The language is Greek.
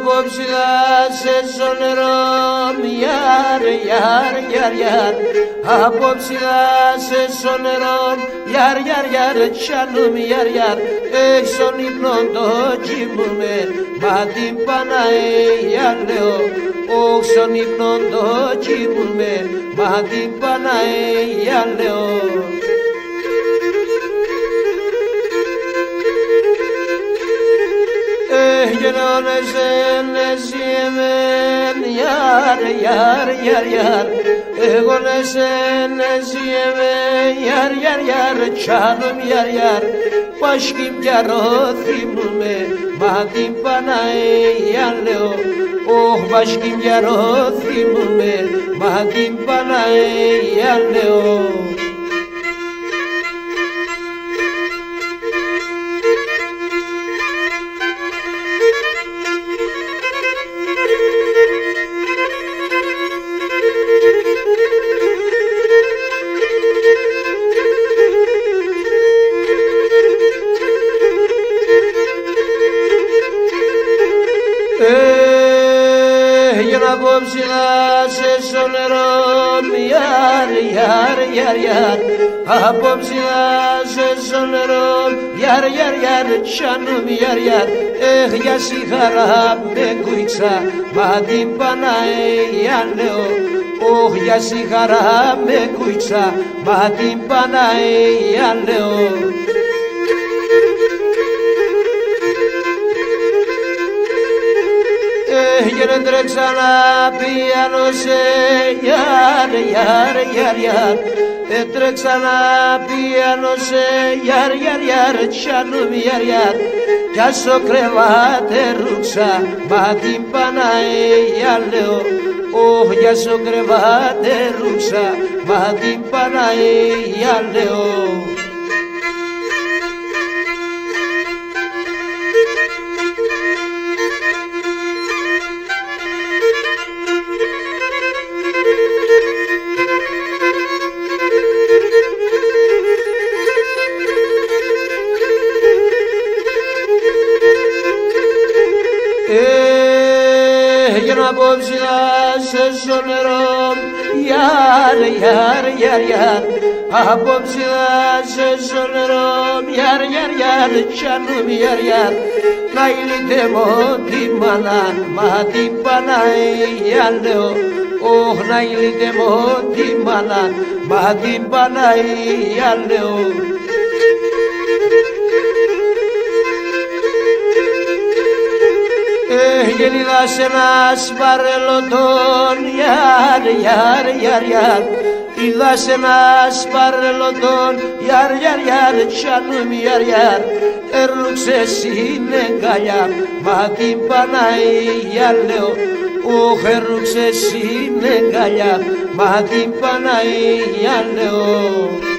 απόψε σε σονερό, γιαρ, γιαρ, γιαρ, γιαρ. Απόψε σε σονερό, γιαρ, γιαρ, γιαρ, τσάνουμε, γιαρ, γιαρ. Στον ύπνο το κοιμούμε, μα την Παναγία λέω. Στον ύπνο το κοιμούμε, μα την Παναγία λέω. Γενώνεσαι νεσιεμέν, γιαρ, γιαρ, γιαρ, γιαρ. Εγώ νεσιεμέν, γιαρ, γιαρ, γιαρ, τσάνουμε, γιαρ, γιαρ. Πաշκιμ γιαρό θυμούμε, μα την Παναγία λέω. Ωχ, πաշκιμ γιαρό θυμούμε, μα την Παναγία λέω. Απόψε σε σονερό, γιαρ, γιαρ, γιαρ, γιαρ. Απόψε σε σονερό, γιαρ, γιαρ, γιαρ, τσάνουμε, γιαρ, γιαρ. Για σιγάρα με κουίξα, μα την Παναγία λέω. Για σιγάρα με κουίξα, μα την Παναγία λέω. Γερε τρέξα να πιάνωσε, γιαρ, γιαρ, γιαρ, γιαρ. Τρέξα να πιάνωσε, γιαρ, γιαρ, γιαρ, τσάνουμε, γιαρ, γιαρ. Κι ας το κρεβάτε ρούξα, μα την Παναγία λέω. Κι ας το κρεβάτε ρούξα, μα την Παναγία λέω. Έγινα απόψε σε σονερό, γιαρ, γιαρ, γιαρ, γιαρ. Απόψε σε σονερό, γιαρ, γιαρ, γιαρ, τσάνουμε, γιαρ, γιαρ. Να ηλίτε μου τη μάνα, μα την Παναγία λέω. Να ηλίτε μου τη μάνα, μα την Παναγία λέω. Γεννηδάς ένας παρελωτών, γιαρ, γιαρ, γιαρ, γιαρ. Είδας ένας παρελωτών, γιαρ, γιαρ, γιαρ, τσάνουμε, γιαρ, γιαρ. Έρουξε συνεγκαλιά, μα την Παναγία λέω. Έρουξε συνεγκαλιά, μα την Παναγία λέω.